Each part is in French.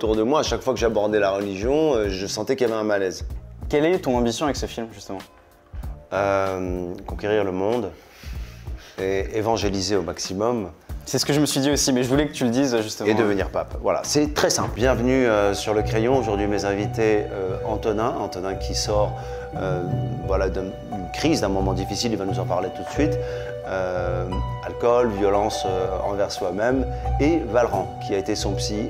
Autour de moi, à chaque fois que j'abordais la religion, je sentais qu'il y avait un malaise. Quelle est ton ambition avec ce film, justement? Conquérir le monde et évangéliser au maximum. C'est ce que je me suis dit aussi, mais je voulais que tu le dises justement. Et devenir pape. Voilà, c'est très simple. Bienvenue sur Le Crayon. Aujourd'hui, mes invités, Antonin qui sort voilà, d'une crise, d'un moment difficile, il va nous en parler tout de suite. Alcool, violence envers soi-même. Et Valran, qui a été son psy.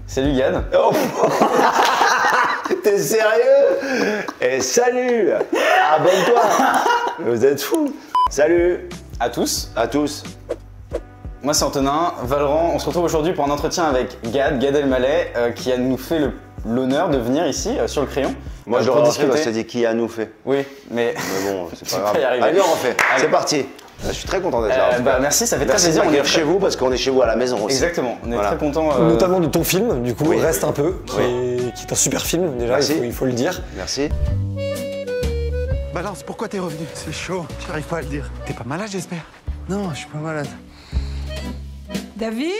Salut Gad. Oh. T'es sérieux? Et salut! Abonne-toi! Vous êtes fous! Salut! À tous. À tous. Moi c'est Antonin, Valran. On se retrouve aujourd'hui pour un entretien avec Gad Elmaleh, qui nous fait l'honneur de venir ici sur Le Crayon. Moi je l'aurais refait parce que je te dis qui a nous fait. Oui, mais bon, c'est pas grave. Allez, on refait. C'est parti. Je suis très content d'être là. Merci, ça fait très plaisir. On est chez vous parce qu'on est chez vous à la maison aussi. Exactement, on est très content. Notamment de ton film, du coup, oui. Reste un peu, qui est un super film déjà, il faut le dire. Merci. Balance, pourquoi t'es revenu? C'est chaud, j'arrive pas à le dire. T'es pas malade, j'espère? Non, je suis pas malade. David?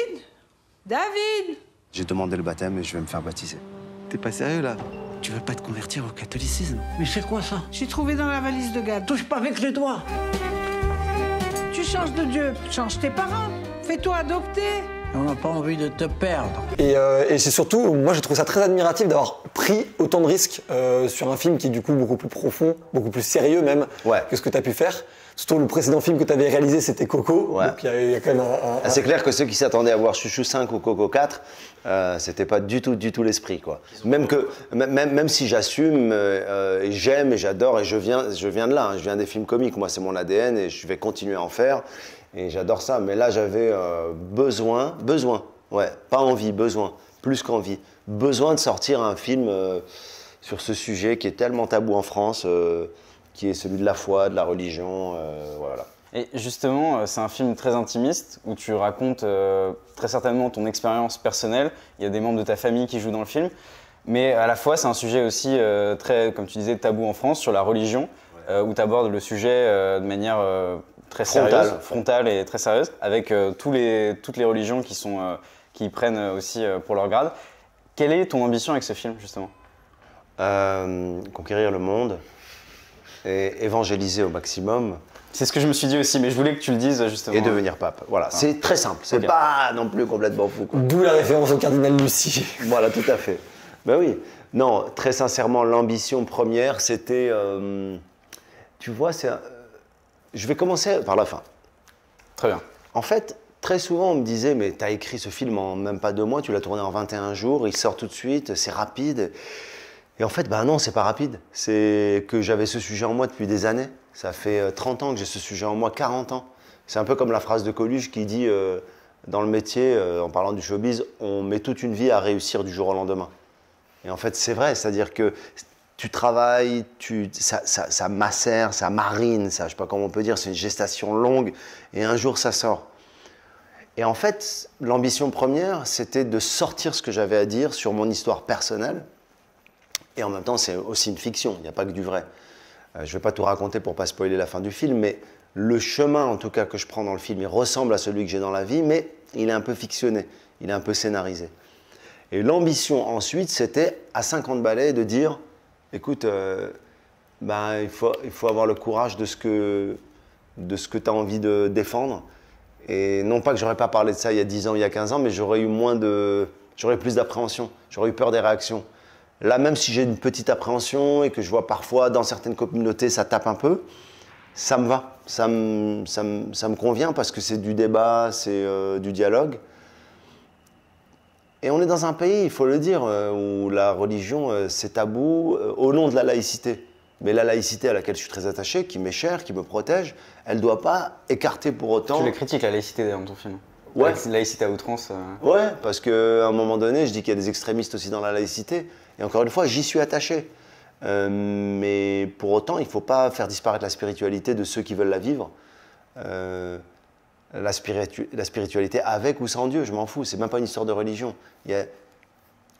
David? J'ai demandé le baptême et je vais me faire baptiser. T'es pas sérieux là? Tu veux pas te convertir au catholicisme? Mais c'est quoi ça? J'ai trouvé dans la valise de Gad. Touche pas avec les doigts! Tu changes de Dieu, change tes parents. Fais-toi adopter. On n'a pas envie de te perdre. Et c'est surtout, moi j'ai trouvé ça très admiratif d'avoir pris autant de risques sur un film qui est du coup beaucoup plus profond, beaucoup plus sérieux même que ce que tu as pu faire. Surtout le précédent film que tu avais réalisé c'était Coco, donc il y a quand même un... C'est clair que ceux qui s'attendaient à voir Chouchou 5 ou Coco 4, c'était pas du tout l'esprit quoi. Même si j'assume, et j'aime et j'adore et je viens de là, hein, je viens des films comiques, moi c'est mon ADN et je vais continuer à en faire. Et j'adore ça, mais là j'avais besoin, ouais, pas envie, besoin, plus qu'envie, besoin de sortir un film sur ce sujet qui est tellement tabou en France, qui est celui de la foi, de la religion, voilà. Et justement, c'est un film très intimiste où tu racontes très certainement ton expérience personnelle. Il y a des membres de ta famille qui jouent dans le film, mais à la fois c'est un sujet aussi très, comme tu disais, tabou en France sur la religion, où tu abordes le sujet de manière très sérieuse, frontale et très sérieuse, avec toutes les religions qui prennent aussi pour leur grade. Quelle est ton ambition avec ce film, justement? Conquérir le monde et évangéliser au maximum. C'est ce que je me suis dit aussi, mais je voulais que tu le dises, justement. Et devenir pape, voilà. C'est très simple, c'est pas non plus complètement fou, quoi. D'où la référence au cardinal Lucie. Voilà, tout à fait. Ben oui. Non, très sincèrement, l'ambition première, c'était... tu vois, je vais commencer par la fin. Très bien. En fait, très souvent, on me disait, mais t'as écrit ce film en même pas 2 mois, tu l'as tourné en 21 jours, il sort tout de suite, c'est rapide. Et en fait, ben non, c'est pas rapide. C'est que j'avais ce sujet en moi depuis des années. Ça fait 30 ans que j'ai ce sujet en moi, 40 ans. C'est un peu comme la phrase de Coluche qui dit, dans le métier, en parlant du showbiz, on met toute une vie à réussir du jour au lendemain. Et en fait, c'est vrai, c'est-à-dire que tu travailles, ça macère, ça marine, ça, je sais pas comment on peut dire, c'est une gestation longue, et un jour ça sort. Et en fait, l'ambition première, c'était de sortir ce que j'avais à dire sur mon histoire personnelle, et en même temps, c'est aussi une fiction, il n'y a pas que du vrai. Je ne vais pas tout raconter pour ne pas spoiler la fin du film, mais le chemin, en tout cas, que je prends dans le film, il ressemble à celui que j'ai dans la vie, mais il est un peu fictionné, il est un peu scénarisé. Et l'ambition ensuite, c'était, à 50 balais, de dire, écoute, il faut avoir le courage de ce que tu as envie de défendre. Et non pas que j'aurais pas parlé de ça il y a 10 ans, il y a 15 ans, mais j'aurais plus d'appréhension, j'aurais eu peur des réactions. Là, même si j'ai une petite appréhension et que je vois parfois dans certaines communautés ça tape un peu, ça me va, ça me convient parce que c'est du débat, c'est du dialogue. Et on est dans un pays, il faut le dire, où la religion c'est tabou au nom de la laïcité. Mais la laïcité à laquelle je suis très attaché, qui m'est chère, qui me protège, elle ne doit pas écarter pour autant... Tu le critiques, la laïcité, dans ton film. Ouais. La laïcité à outrance. Ouais, parce qu'à un moment donné, je dis qu'il y a des extrémistes aussi dans la laïcité. Et encore une fois, j'y suis attaché. Mais pour autant, il ne faut pas faire disparaître la spiritualité de ceux qui veulent la vivre. La spiritualité avec ou sans Dieu, je m'en fous. C'est même pas une histoire de religion.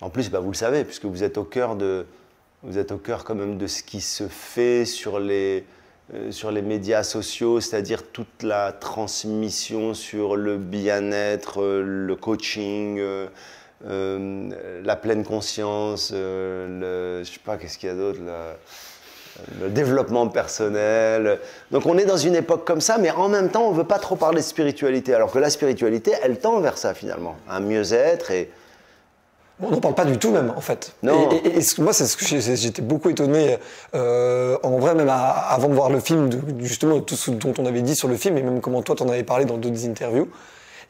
En plus, vous le savez, puisque vous êtes au cœur quand même de ce qui se fait sur les sur les médias sociaux, c'est-à-dire toute la transmission sur le bien-être, le coaching, la pleine conscience, je sais pas, qu'est-ce qu'il y a d'autre, le développement personnel. Donc on est dans une époque comme ça, mais en même temps, on ne veut pas trop parler de spiritualité, alors que la spiritualité, elle tend vers ça finalement, un mieux-être et... On n'en parle pas du tout même, en fait. Non. Et moi, c'est ce que j'étais beaucoup étonné, en vrai, même avant de voir le film, justement, tout ce dont on avait dit sur le film, et même comment toi, t'en avais parlé dans d'autres interviews.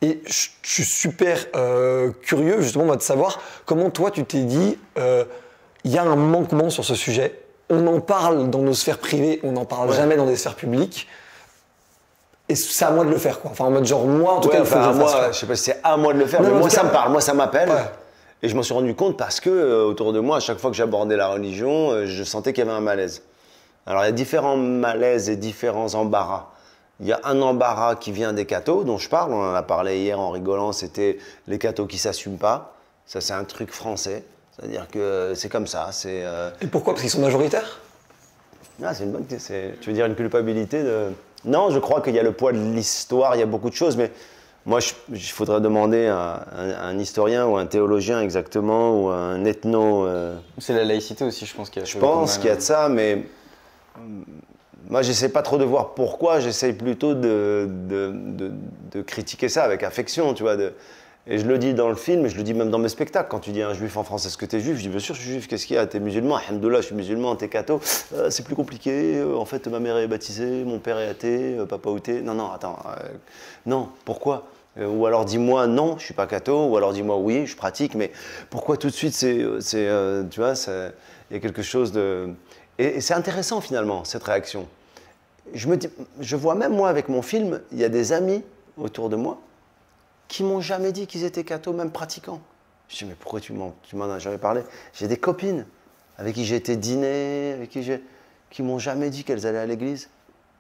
Et je suis super curieux, justement, moi, de savoir comment toi, tu t'es dit, il y a un manquement sur ce sujet. On en parle dans nos sphères privées, on n'en parle jamais dans des sphères publiques. Et c'est à moi de le faire, quoi. Enfin, en mode genre, moi, en tout cas, il faut que je le fasse, quoi. Je sais pas si c'est à moi de le faire, mais moi, ça me parle, moi, ça m'appelle. Ouais. Et je m'en suis rendu compte parce que autour de moi, à chaque fois que j'abordais la religion, je sentais qu'il y avait un malaise. Alors il y a différents malaises et différents embarras. Il y a un embarras qui vient des cathos, dont je parle, on en a parlé hier en rigolant, c'était les cathos qui ne s'assument pas. Ça, c'est un truc français, c'est-à-dire que c'est comme ça. Et pourquoi? Parce qu'ils sont majoritaires? C'est une bonne question. Tu veux dire une culpabilité de... Non, je crois qu'il y a le poids de l'histoire, il y a beaucoup de choses, mais... Moi, il faudrait demander à un historien ou un théologien exactement, ou à un ethno... C'est la laïcité aussi, je pense qu'il y a... Je pense qu'il y a de ça, mais moi, j'essaie pas trop de voir pourquoi, j'essaie plutôt de critiquer ça avec affection, tu vois. Et je le dis dans le film, et je le dis même dans mes spectacles. Quand tu dis à un juif en France, est-ce que tu es juif? Je dis, bien sûr, je suis juif, qu'est-ce qu'il y a? T'es musulman? Alhamdoulilah, je suis musulman, t'es catho. C'est plus compliqué, en fait, ma mère est baptisée, mon père est athée, papa outé. Non, attends, non, pourquoi? Ou alors dis-moi non, je suis pas catho, ou alors dis-moi oui, je pratique, mais pourquoi tout de suite tu vois, il y a quelque chose de... Et c'est intéressant finalement, cette réaction. Je vois même moi avec mon film, il y a des amis autour de moi qui m'ont jamais dit qu'ils étaient cathos, même pratiquants. Je dis mais pourquoi tu m'en as jamais parlé? J'ai des copines avec qui j'ai été dîner, qui m'ont jamais dit qu'elles allaient à l'église.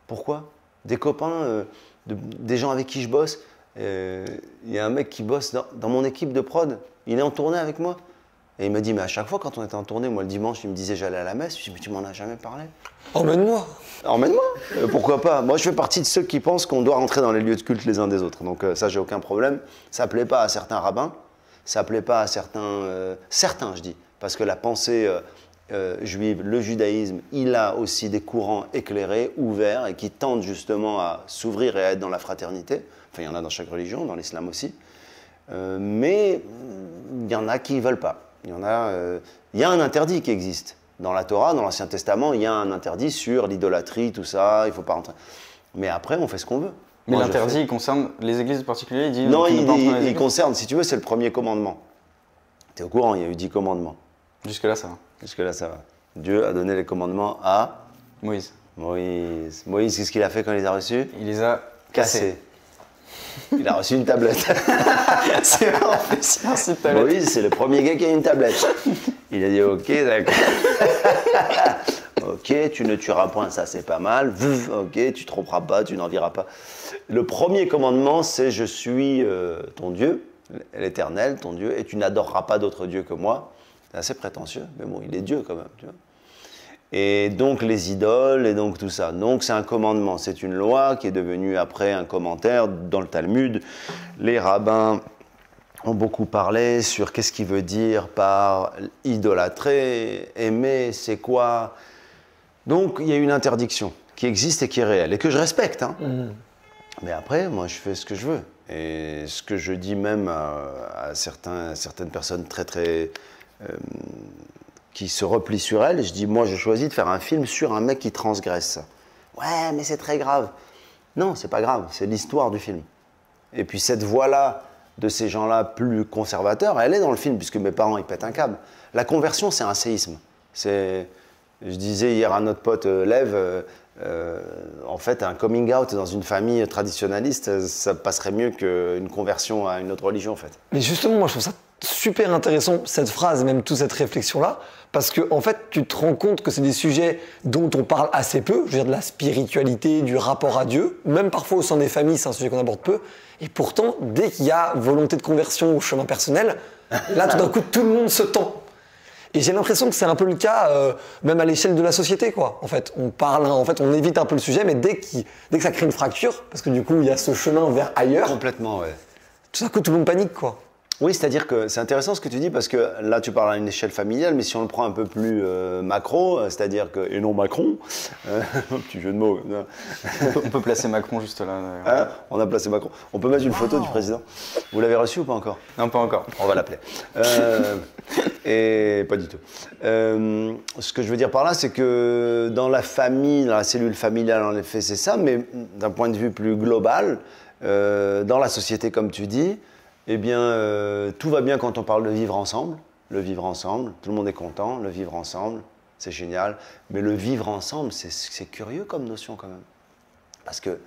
Pourquoi? Des copains, des gens avec qui je bosse. Il y a un mec qui bosse dans mon équipe de prod, il est en tournée avec moi. Et il me dit, mais à chaque fois quand on était en tournée, moi le dimanche, il me disait j'allais à la messe. Je dis, mais tu m'en as jamais parlé. Emmène-moi. Emmène-moi. Pourquoi pas? Moi je fais partie de ceux qui pensent qu'on doit rentrer dans les lieux de culte les uns des autres. Donc ça, j'ai aucun problème. Ça plaît pas à certains rabbins, ça plaît pas à certains je dis, parce que la pensée juive, le judaïsme, il a aussi des courants éclairés, ouverts, et qui tendent justement à s'ouvrir et à être dans la fraternité. Enfin, il y en a dans chaque religion, dans l'islam aussi. Mais il y en a qui ne veulent pas. Il y a un interdit qui existe. Dans la Torah, dans l'Ancien Testament, il y a un interdit sur l'idolâtrie, tout ça, il ne faut pas rentrer. Mais après, on fait ce qu'on veut. Mais l'interdit, il concerne les églises en particulier? Non, il concerne, si tu veux, c'est le premier commandement. Tu es au courant, il y a eu 10 commandements. Jusque-là, ça va. Jusque-là, ça va. Dieu a donné les commandements à... Moïse. Moïse, qu'est-ce qu'il a fait quand il les a reçus? Il les a cassés. Il a reçu une tablette. C'est vrai, en fait, c'est une tablette. Moïse, c'est le premier gars qui a une tablette. Il a dit ok, d'accord. Ok, tu ne tueras point, ça c'est pas mal. Ok, tu tromperas pas, tu n'envieras pas. Le premier commandement, c'est je suis ton Dieu, l'Éternel, ton Dieu, et tu n'adoreras pas d'autre Dieu que moi. C'est assez prétentieux, mais bon, il est Dieu quand même, tu vois. Et donc les idoles et donc tout ça. Donc c'est un commandement, c'est une loi qui est devenue après un commentaire dans le Talmud. Les rabbins ont beaucoup parlé sur qu'est-ce qu'il veut dire par idolâtrer, aimer, c'est quoi. Donc il y a une interdiction qui existe et qui est réelle et que je respecte. Hein. Mais après, moi je fais ce que je veux. Et ce que je dis même à certaines personnes très qui se replient sur elle, je dis, moi, je choisis de faire un film sur un mec qui transgresse. Ouais, mais c'est très grave. Non, c'est pas grave, c'est l'histoire du film. Et puis cette voix-là, de ces gens-là plus conservateurs, elle est dans le film, puisque mes parents, ils pètent un câble. La conversion, c'est un séisme. Je disais hier à notre pote Lev, en fait, un coming out dans une famille traditionnaliste, ça passerait mieux qu'une conversion à une autre religion, en fait. Mais justement, moi, je trouve ça super intéressant, cette phrase, même toute cette réflexion-là, parce que en fait, tu te rends compte que c'est des sujets dont on parle assez peu, je veux dire de la spiritualité, du rapport à Dieu, même parfois au sein des familles, c'est un sujet qu'on aborde peu, et pourtant, dès qu'il y a volonté de conversion au chemin personnel, là, tout d'un coup, tout le monde se tend. Et j'ai l'impression que c'est un peu le cas, même à l'échelle de la société, quoi. En fait, on évite un peu le sujet, mais dès que ça crée une fracture, parce que du coup, il y a ce chemin vers ailleurs. Complètement, ouais. Tout à coup, tout le monde panique, quoi. Oui, c'est-à-dire que c'est intéressant ce que tu dis parce que là tu parles à une échelle familiale, mais si on le prend un peu plus macro, c'est-à-dire que, et non Macron, petit jeu de mots. On peut placer Macron juste là. Hein, on a placé Macron. On peut mettre une photo du président. Vous l'avez reçu ou pas encore? Non, pas encore. On va l'appeler. Et pas du tout. Ce que je veux dire par là, c'est que dans la famille, dans la cellule familiale, en effet, c'est ça, mais d'un point de vue plus global, dans la société, comme tu dis, eh bien, tout va bien quand on parle de vivre ensemble. Le vivre ensemble, tout le monde est content. Le vivre ensemble, c'est génial. Mais le vivre ensemble, c'est curieux comme notion quand même. Parce que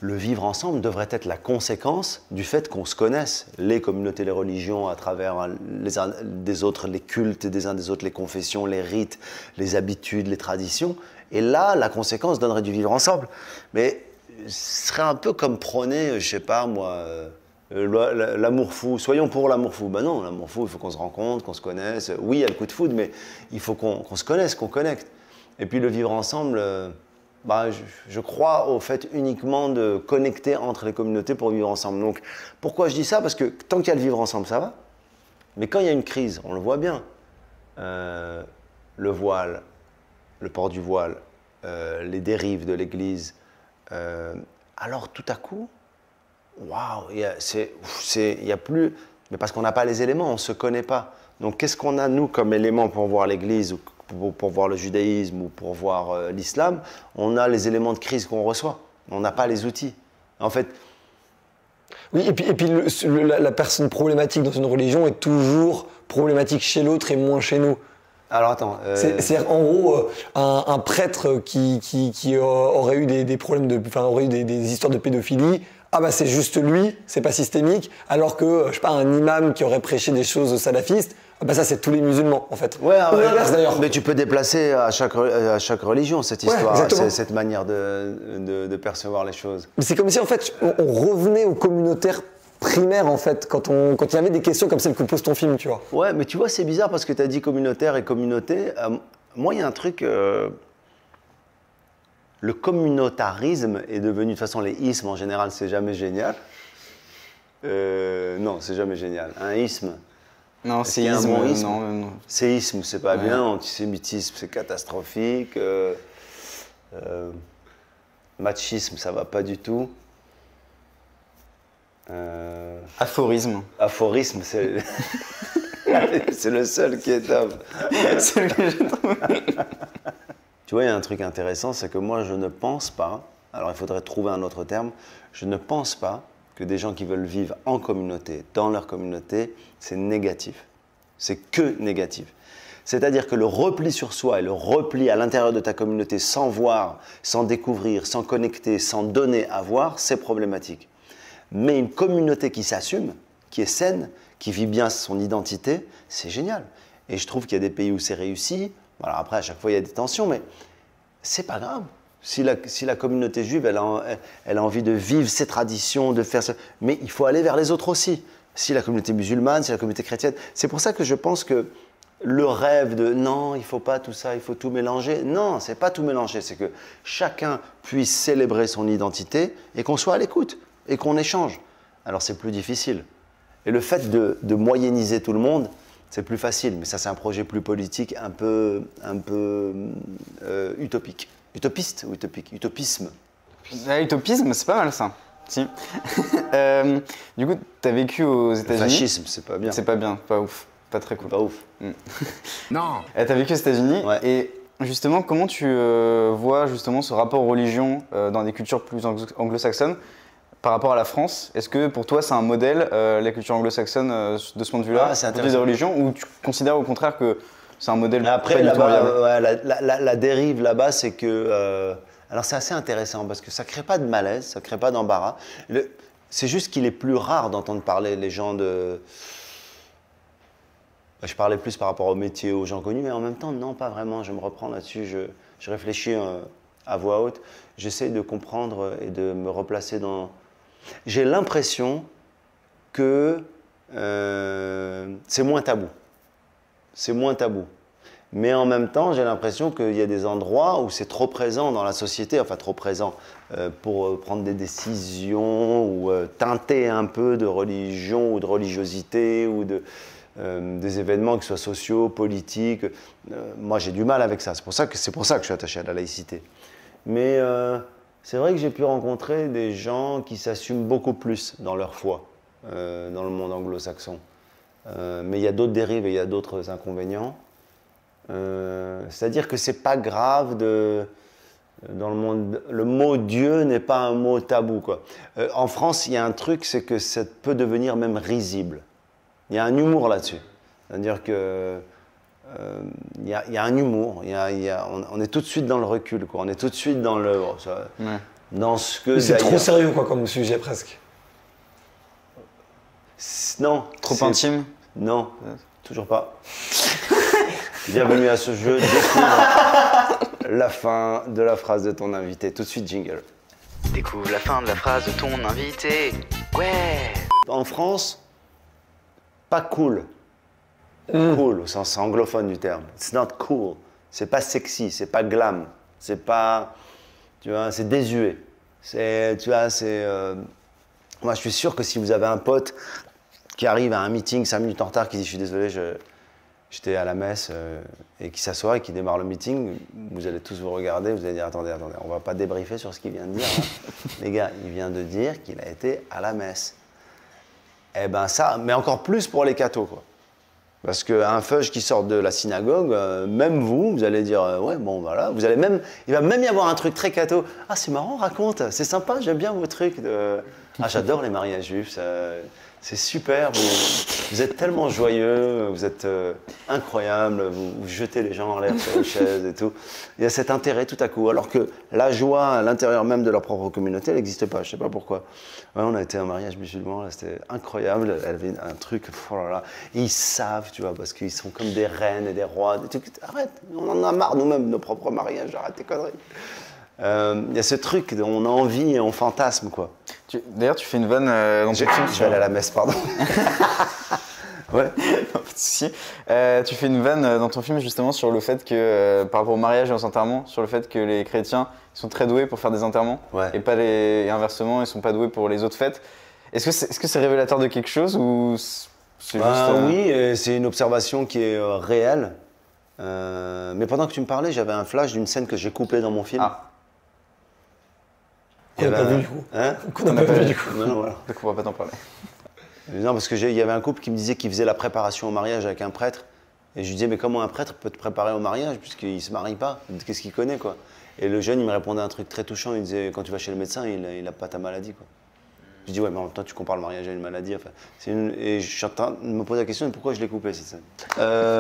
le vivre ensemble devrait être la conséquence du fait qu'on se connaisse. Les communautés, les religions, à travers les uns des autres, les cultes des uns des autres, les confessions, les rites, les habitudes, les traditions. Et là, la conséquence donnerait du vivre ensemble. Mais ce serait un peu comme prôner, je sais pas moi... l'amour fou, soyons pour l'amour fou. Ben non, l'amour fou, il faut qu'on se rencontre, qu'on se connaisse. Oui, il y a le coup de foudre, mais il faut qu'on se connaisse, qu'on connecte. Et puis le vivre ensemble, je crois au fait uniquement de connecter entre les communautés pour vivre ensemble. Donc pourquoi je dis ça? Parce que tant qu'il y a le vivre ensemble, ça va. Mais quand il y a une crise, on le voit bien, le voile, le port du voile, les dérives de l'Église, alors tout à coup, waouh, il y a plus... Mais parce qu'on n'a pas les éléments, on ne se connaît pas. Donc qu'est-ce qu'on a, nous, comme éléments pour voir l'Église, ou pour voir le judaïsme, ou pour voir l'islam? On a les éléments de crise qu'on reçoit. On n'a pas les outils. En fait... Oui, et puis la personne problématique dans une religion est toujours problématique chez l'autre et moins chez nous. Alors attends... C'est en gros un prêtre qui aurait eu des problèmes aurait eu des histoires de pédophilie. Ah bah c'est juste lui, c'est pas systémique, alors que, je sais pas, un imam qui aurait prêché des choses salafistes, ah bah ça c'est tous les musulmans en fait. Ouais, d'ailleurs. Mais tu peux déplacer à chaque religion cette histoire, cette manière de percevoir les choses. Mais c'est comme si en fait on revenait au communautaire primaire en fait, quand il y avait des questions comme celles que pose ton film, tu vois. Ouais, mais tu vois c'est bizarre parce que tu as dit communautaire et communauté. Moi il y a un truc... Le communautarisme est devenu, de toute façon, les ismes en général, c'est jamais génial. Non, c'est jamais génial. Un isme. Non, c'est isme. Non. C'est isme, c'est pas bien. Antisémitisme, c'est catastrophique. Machisme, ça va pas du tout. Aphorisme. Aphorisme, c'est. C'est le seul qui est top. C'est le que j'ai trouvé. Tu vois, il y a un truc intéressant, c'est que moi, je ne pense pas, alors il faudrait trouver un autre terme, je ne pense pas que des gens qui veulent vivre en communauté, dans leur communauté, c'est négatif. C'est que négatif. C'est-à-dire que le repli sur soi et le repli à l'intérieur de ta communauté sans voir, sans découvrir, sans connecter, sans donner à voir, c'est problématique. Mais une communauté qui s'assume, qui est saine, qui vit bien son identité, c'est génial. Et je trouve qu'il y a des pays où c'est réussi. Voilà, après, à chaque fois, il y a des tensions, mais c'est pas grave. Si la communauté juive, elle a envie de vivre ses traditions, de faire ça, mais il faut aller vers les autres aussi. Si la communauté musulmane, si la communauté chrétienne, c'est pour ça que je pense que le rêve de non, il faut pas tout ça, il faut tout mélanger. Non, c'est pas tout mélanger, c'est que chacun puisse célébrer son identité et qu'on soit à l'écoute et qu'on échange. Alors c'est plus difficile. Et le fait de moyenniser tout le monde, c'est plus facile, mais ça c'est un projet plus politique, un peu utopique. Utopiste ou utopique? Utopisme. Utopisme, c'est pas mal ça. Si. Du coup, tu as vécu aux États-Unis. Fascisme, c'est pas bien. C'est pas bien, pas ouf, pas très cool. Pas ouf. Non. Tu as vécu aux États-Unis, ouais. Et justement, comment tu vois justement ce rapport aux religions dans des cultures plus anglo-saxonnes par rapport à la France? Est-ce que pour toi c'est un modèle, la culture anglo-saxonne, de ce point de vue-là, des religions, ou tu considères au contraire que c'est un modèle? Après, là-bas, la dérive là-bas, c'est que... alors c'est assez intéressant parce que ça ne crée pas de malaise, ça ne crée pas d'embarras. C'est juste qu'il est plus rare d'entendre parler les gens de... Je parlais plus par rapport au métier, aux gens connus, mais en même temps, non, pas vraiment. Je me reprends là-dessus, je réfléchis à voix haute. J'essaie de comprendre et de me replacer dans... J'ai l'impression que c'est moins tabou. c'est moins tabou. Mais en même temps, j'ai l'impression qu'il y a des endroits où c'est trop présent dans la société, enfin trop présent pour prendre des décisions ou teinter un peu de religion ou de religiosité ou des événements qui soient sociaux, politiques. Moi, j'ai du mal avec ça. C'est pour ça que je suis attaché à la laïcité. Mais c'est vrai que j'ai pu rencontrer des gens qui s'assument beaucoup plus dans leur foi, dans le monde anglo-saxon. Mais il y a d'autres dérives et il y a d'autres inconvénients. C'est-à-dire que c'est pas grave dans le monde. Le mot Dieu n'est pas un mot tabou, quoi. En France, il y a un truc, c'est que ça peut devenir même risible. Il y a un humour là-dessus. C'est-à-dire que il y a un humour. On est tout de suite dans le recul, quoi. On est tout de suite dans le dans ce que. C'est trop sérieux, quoi, comme sujet presque. Non. Trop intime. Non, toujours pas. Bienvenue à ce jeu, découvre la fin de la phrase de ton invité. Tout de suite, jingle. Découvre la fin de la phrase de ton invité. Ouais. En France, pas cool. Cool au sens anglophone du terme. It's not cool. C'est pas sexy, c'est pas glam. C'est pas, tu vois, c'est désuet. Moi, je suis sûr que si vous avez un pote qui arrive à un meeting 5 minutes en retard, qui dit « je suis désolé, j'étais à la messe et qui s'assoit et qui démarre le meeting, vous allez tous vous regarder, vous allez dire attendez, on va pas débriefer sur ce qu'il vient de dire. Hein. Les gars, il vient de dire qu'il a été à la messe. Eh ben ça, mais encore plus pour les cathos, quoi. Parce qu'un feuge qui sort de la synagogue, même vous allez dire ouais, bon voilà, il va même y avoir un truc très catho. Ah, c'est marrant, raconte, c'est sympa, j'aime bien vos trucs. Ah, j'adore les mariages juifs, c'est super, vous êtes tellement joyeux, vous êtes incroyable, vous jetez les gens en l'air sur les chaises et tout. Il y a cet intérêt tout à coup, alors que la joie à l'intérieur même de leur propre communauté, elle n'existe pas, je ne sais pas pourquoi. Ouais, on a été à un mariage musulman, c'était incroyable, elle avait un truc, oh là là, et ils savent, tu vois, parce qu'ils sont comme des reines et des rois. Arrête, on en a marre nous-mêmes de nos propres mariages, arrête tes conneries. Il y a ce truc, on a envie et on fantasme, quoi. D'ailleurs, tu fais une vanne dans ton film. Je vais aller à la messe, pardon. Ouais. Non, pas de souci. Tu fais une vanne dans ton film justement sur le fait que, par rapport au mariage et aux enterrements, sur le fait que les chrétiens sont très doués pour faire des enterrements et inversement, ils ne sont pas doués pour les autres fêtes. Est-ce que c'est révélateur de quelque chose ou c'est juste... Oui, c'est une observation qui est réelle. Mais pendant que tu me parlais, j'avais un flash d'une scène que j'ai coupée dans mon film. Ah. Qu'on n'a pas vu du coup. Hein? Qu'on n'a pas vu du coup. Non, voilà. Donc on va pas t'en parler. Non, parce qu'il y avait un couple qui me disait qu'il faisait la préparation au mariage avec un prêtre. Et je lui disais, mais comment un prêtre peut te préparer au mariage puisqu'il ne se marie pas? Qu'est-ce qu'il connaît, quoi? Et le jeune, il me répondait un truc très touchant. Il disait, quand tu vas chez le médecin, il n'a pas ta maladie, quoi. Je dis, ouais, mais en même temps, tu compares le mariage à une maladie. Enfin, et je suis en train de me poser la question, pourquoi je l'ai coupé, cette scène?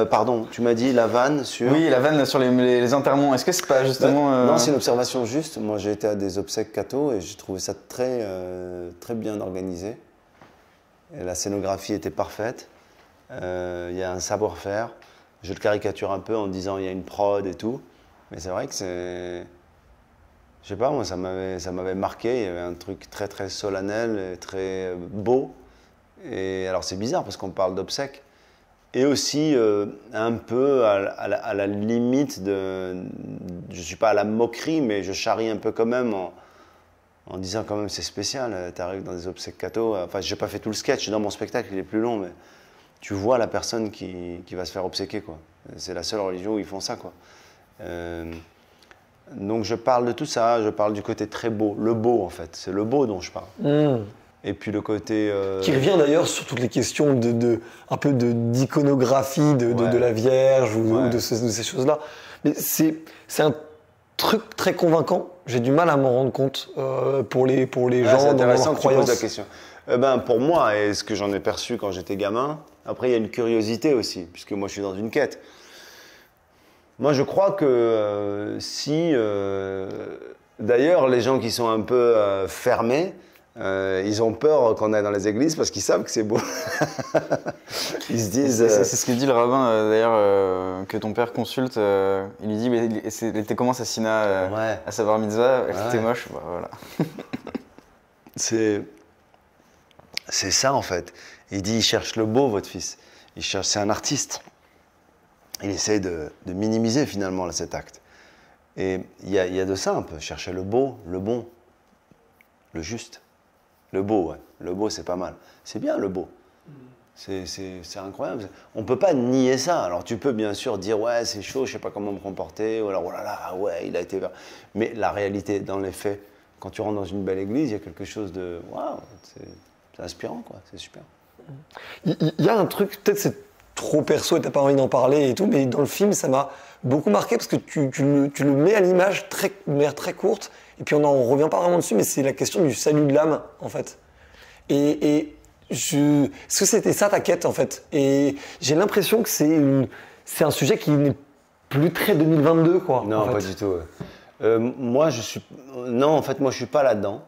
Pardon, tu m'as dit la vanne sur... Oui, la vanne sur les enterrements. Est-ce que c'est pas justement... Non, c'est une observation juste. Moi, j'ai été à des obsèques catho et j'ai trouvé ça très, très bien organisé. Et la scénographie était parfaite. Il y a un savoir-faire. Je le caricature un peu en disant il y a une prod et tout. Mais c'est vrai que c'est... Je sais pas, moi, ça m'avait marqué. Il y avait un truc très, très solennel et très beau. Et alors, c'est bizarre parce qu'on parle d'obsèques. Et aussi, un peu à la limite de... Je ne suis pas à la moquerie, mais je charrie un peu quand même en disant quand même c'est spécial. Tu arrives dans des obsèques catho. Enfin, je n'ai pas fait tout le sketch. Dans mon spectacle, il est plus long, mais tu vois la personne qui va se faire obséquer, quoi. C'est la seule religion où ils font ça, quoi. Donc je parle de tout ça, je parle du côté très beau, le beau en fait, c'est le beau dont je parle. Et puis le côté... Qui revient d'ailleurs sur toutes les questions un peu d'iconographie de la Vierge ou de ces choses-là. Mais c'est un truc très convaincant, j'ai du mal à m'en rendre compte pour les gens dans leur croyance. Tu poses la question. Pour moi, et ce que j'en ai perçu quand j'étais gamin, après il y a une curiosité aussi, puisque moi je suis dans une quête. Moi, je crois que d'ailleurs, les gens qui sont un peu fermés, ils ont peur qu'on aille dans les églises parce qu'ils savent que c'est beau. Ils se disent... C'est ce que dit le rabbin, d'ailleurs, que ton père consulte. Il lui dit, mais il était comment Sassina à sa bar mitzvah? Elle était moche, bah, voilà. C'est ça, en fait. Il dit, il cherche le beau, votre fils. C'est un artiste. il essaye de minimiser finalement là, cet acte. Et il y a de ça un peu, chercher le beau, le bon, le juste. Le beau, ouais. Le beau, c'est pas mal. C'est bien le beau. C'est incroyable. On ne peut pas nier ça. Alors tu peux bien sûr dire ouais c'est chaud, je ne sais pas comment me comporter, ou alors oh là là, ouais il a été... Mais la réalité, dans les faits, quand tu rentres dans une belle église, il y a quelque chose de... Waouh, c'est inspirant quoi, c'est super. Il y a un truc, peut-être c'est trop perso et tu n'as pas envie d'en parler et tout, mais dans le film ça m'a beaucoup marqué parce que tu le mets à l'image de manière très courte et puis on n'en revient pas vraiment dessus, mais c'est la question du salut de l'âme en fait. Est-ce que c'était ça ta quête en fait? Et j'ai l'impression que c'est un sujet qui n'est plus très 2022 quoi. Non, pas du tout. Moi je suis... Non, en fait moi je suis pas là-dedans.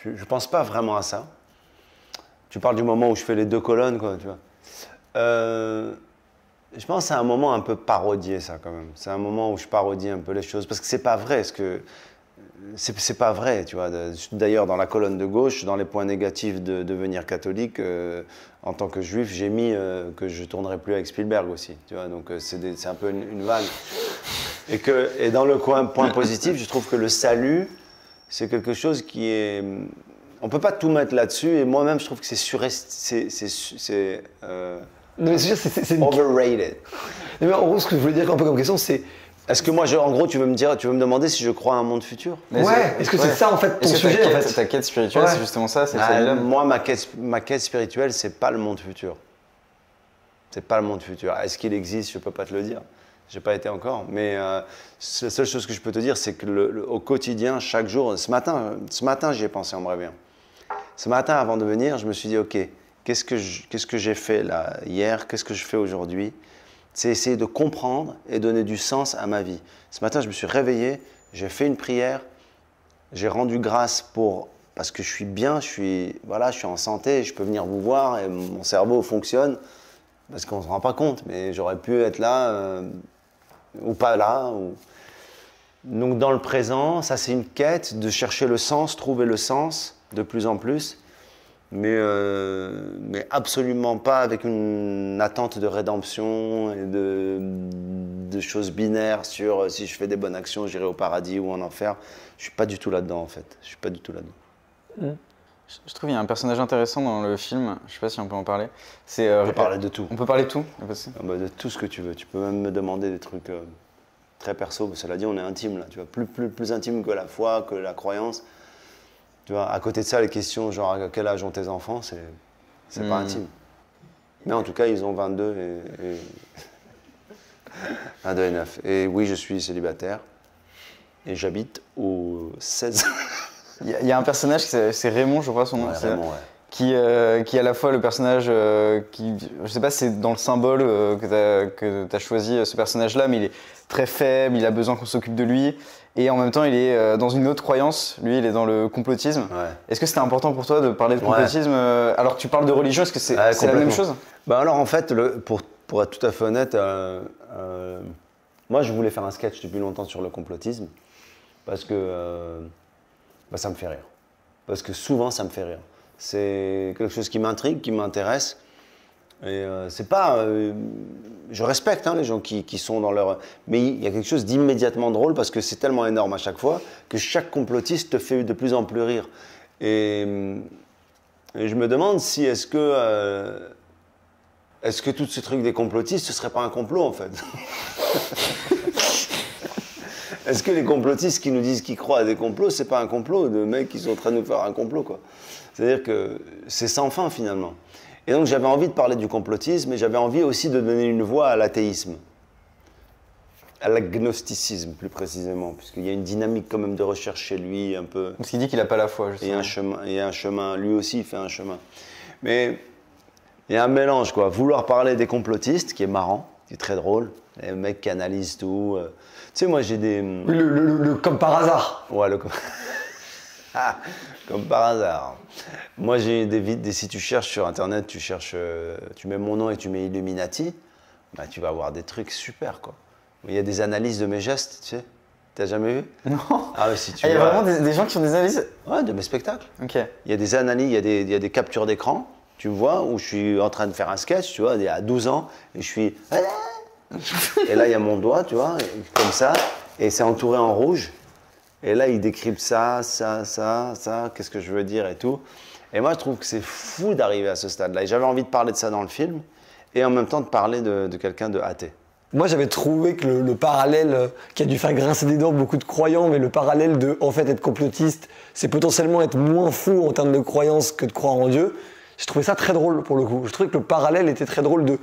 Je pense pas vraiment à ça. Tu parles du moment où je fais les 2 colonnes quoi, tu vois. Je pense que c'est un moment un peu parodié ça quand même. C'est un moment où je parodie un peu les choses parce que c'est pas vrai c'est pas vrai, tu vois. D'ailleurs, dans la colonne de gauche, dans les points négatifs de devenir catholique, en tant que juif, j'ai mis que je tournerai plus avec Spielberg aussi, tu vois. Donc c'est un peu une vanne. Et dans le point positif, je trouve que le salut, c'est quelque chose qui est... On peut pas tout mettre là-dessus. Et moi-même, je trouve que c'est overrated. Mais en gros, ce que je voulais dire un peu comme question, c'est... Est-ce que moi, en gros, tu veux me demander si je crois à un monde futur? Ouais, est-ce que c'est ça en fait ton sujet en fait? Ta quête spirituelle, c'est justement ça, c'est moi, ma quête spirituelle, c'est pas le monde futur. C'est pas le monde futur. Est-ce qu'il existe? Je peux pas te le dire. J'ai pas été encore. Mais la seule chose que je peux te dire, c'est que au quotidien, chaque jour, ce matin, j'y ai pensé en me réveillant. Ce matin, avant de venir, je me suis dit, ok, qu'est-ce que j'ai fait là hier? Qu'est-ce que je fais aujourd'hui? C'est essayer de comprendre et donner du sens à ma vie. Ce matin, je me suis réveillé, j'ai fait une prière, j'ai rendu grâce parce que je suis bien, je suis en santé, je peux venir vous voir et mon cerveau fonctionne, parce qu'on ne se rend pas compte, mais j'aurais pu être là ou pas là. Donc dans le présent, ça c'est une quête de chercher le sens, trouver le sens de plus en plus. Mais absolument pas avec une attente de rédemption et de choses binaires sur si je fais des bonnes actions, j'irai au paradis ou en enfer. Je suis pas du tout là-dedans en fait. Je suis pas du tout là-dedans. Je trouve qu'il y a un personnage intéressant dans le film. Je sais pas si on peut en parler. On peut parler de tout. On peut parler de tout. De tout ce que tu veux. Tu peux même me demander des trucs très perso. Cela dit, on est intime là. Tu vois, plus intime que la foi, que la croyance. Tu vois, à côté de ça, les questions genre à quel âge ont tes enfants, c'est pas intime. Mais en tout cas, ils ont 22 et 9. Et oui, je suis célibataire et j'habite au 16. Il y a un personnage, c'est Raymond, je crois son nom. Ouais, Raymond, ouais. Qui est à la fois le personnage qui, je sais pas si c'est dans le symbole que tu as choisi ce personnage-là, mais il est très faible, il a besoin qu'on s'occupe de lui. Et en même temps, il est dans une autre croyance. Lui, il est dans le complotisme. Ouais. Est-ce que c'était important pour toi de parler de complotisme alors que tu parles de religion? Est-ce que c'est la même chose? Alors en fait, pour être tout à fait honnête, moi je voulais faire un sketch depuis longtemps sur le complotisme parce que ça me fait rire. Parce que souvent, ça me fait rire. C'est quelque chose qui m'intrigue, qui m'intéresse. Et c'est pas... je respecte les gens qui sont dans leur... Mais il y a quelque chose d'immédiatement drôle parce que c'est tellement énorme à chaque fois que chaque complotiste te fait de plus en plus rire. Et je me demande si est-ce que tout ce truc des complotistes, ce serait pas un complot en fait? Est-ce que les complotistes qui nous disent qu'ils croient à des complots, c'est pas un complot de mecs qui sont en train de nous faire un complot quoi? C'est-à-dire que c'est sans fin finalement. Et donc j'avais envie de parler du complotisme et j'avais envie aussi de donner une voix à l'athéisme, à l'agnosticisme plus précisément, puisqu'il y a une dynamique quand même de recherche chez lui un peu. Parce qu'il dit qu'il n'a pas la foi, justement. Il y a un chemin, lui aussi il fait un chemin. Mais il y a un mélange quoi, vouloir parler des complotistes, qui est marrant, qui est très drôle, les mecs qui analysent tout. Tu sais moi j'ai des... Le comme par hasard. Ouais, comme par hasard. Moi, j'ai si tu cherches sur Internet, tu mets mon nom et tu mets Illuminati, bah, tu vas avoir des trucs super, quoi. Il y a des analyses de mes gestes, tu sais. T'as jamais vu? Non. Ah, si tu il y a vraiment des gens qui ont des analyses? Ouais, de mes spectacles. Ok. Il y a des analyses, il y a des captures d'écran, tu me vois, où je suis en train de faire un sketch, tu vois, il y a 12 ans, et je suis... Et là, il y a mon doigt, tu vois, comme ça, et c'est entouré en rouge. Et là, il décrypte ça, qu'est-ce que je veux dire et tout. Et moi, je trouve que c'est fou d'arriver à ce stade-là. Et j'avais envie de parler de ça dans le film, et en même temps de parler de quelqu'un de athée. Moi, j'avais trouvé que le parallèle qui a dû faire grincer des dents beaucoup de croyants, mais le parallèle de, en fait, être complotiste, c'est potentiellement être moins fou en termes de croyance que de croire en Dieu. J'ai trouvé ça très drôle, pour le coup. Je trouvais que le parallèle était très drôle de...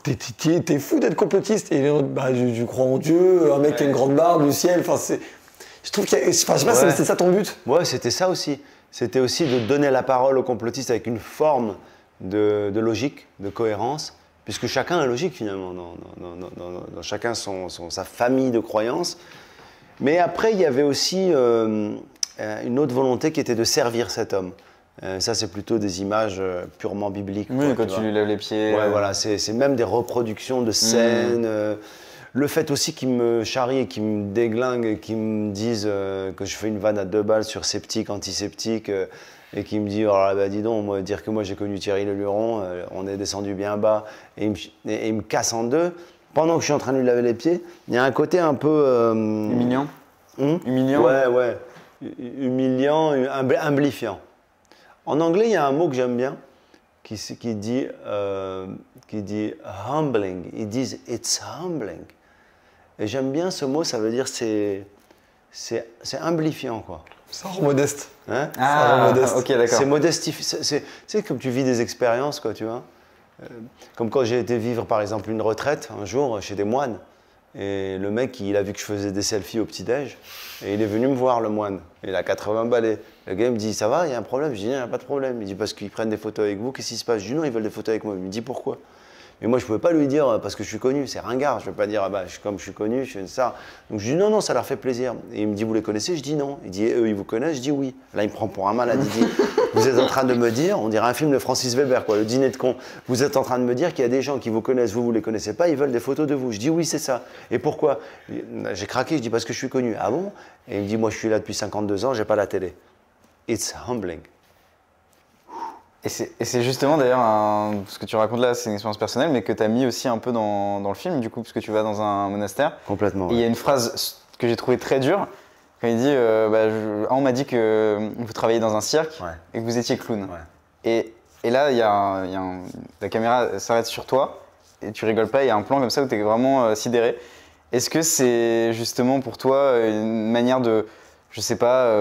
T'es fou d'être complotiste. Et bah, je crois en Dieu, un mec qui a une grande barbe, du ciel, enfin, c'est... Je trouve qu'il y a... Enfin, je sais pas si c'était ça ton but. Ouais, c'était ça aussi. C'était aussi de donner la parole aux complotistes avec une forme de logique, de cohérence. Puisque chacun est logique finalement, dans chacun sa famille de croyances. Mais après, il y avait aussi une autre volonté qui était de servir cet homme. Ça, c'est plutôt des images purement bibliques. Oui, quand tu lui lèves les pieds. Ouais, voilà, c'est même des reproductions de scènes. Le fait aussi qu'ils me charrient et qu'ils me déglinguent et qu'ils me disent que je fais une vanne à 2 balles sur sceptique, antiseptique. Et qui me dit, oh là, bah dis donc, moi, dire que moi j'ai connu Thierry Leluron, on est descendu bien bas, et il me casse en deux. Pendant que je suis en train de lui laver les pieds, il y a un côté un peu... humiliant. Humiliant. Ouais. Humiliant, humblifiant. En anglais, il y a un mot que j'aime bien, qui dit humbling. Ils disent, it's humbling. Et j'aime bien ce mot, ça veut dire c'est humblifiant, quoi. Ça rend modeste. Hein? Modeste. Ok, d'accord. C'est modestifiant. C'est comme tu vis des expériences, quoi, tu vois. Comme quand j'ai été vivre, par exemple, une retraite, un jour, chez des moines. Et le mec, il a vu que je faisais des selfies au petit-déj. Et il est venu me voir, le moine. Il a 80 balais. Le gars, il me dit, ça va, il y a un problème? Je dis, non, il n'y a pas de problème. Il dit, parce qu'ils prennent des photos avec vous, qu'est-ce qui se passe? Je dis, non, ils veulent des photos avec moi. Il me dit, pourquoi? Mais moi, je ne pouvais pas lui dire parce que je suis connu, c'est ringard. Je ne vais pas dire, ah bah, comme je suis connu, je suis une star. Donc je dis, non, ça leur fait plaisir. Et il me dit, vous les connaissez? Je dis, non. Il dit, eux, ils vous connaissent? Je dis, oui. Là, il me prend pour un malade. Il dit, vous êtes en train de me dire, on dirait un film de Francis Weber, quoi, le dîner de con. Vous êtes en train de me dire qu'il y a des gens qui vous connaissent, vous ne les connaissez pas, ils veulent des photos de vous. Je dis, oui, c'est ça. Et pourquoi? J'ai craqué, je dis, parce que je suis connu. Ah bon? Et il me dit, moi, je suis là depuis 52 ans, je n'ai pas la télé. It's humbling. Et c'est justement d'ailleurs, ce que tu racontes là, c'est une expérience personnelle, mais que tu as mis aussi un peu dans le film, du coup, parce que tu vas dans un monastère. Complètement. Et il y a une phrase que j'ai trouvée très dure, quand il dit on m'a dit que vous travailliez dans un cirque et que vous étiez clown. Ouais. Et là, la caméra s'arrête sur toi et tu rigoles pas, il y a un plan comme ça où tu es vraiment sidéré. Est-ce que c'est justement pour toi une manière de, je sais pas,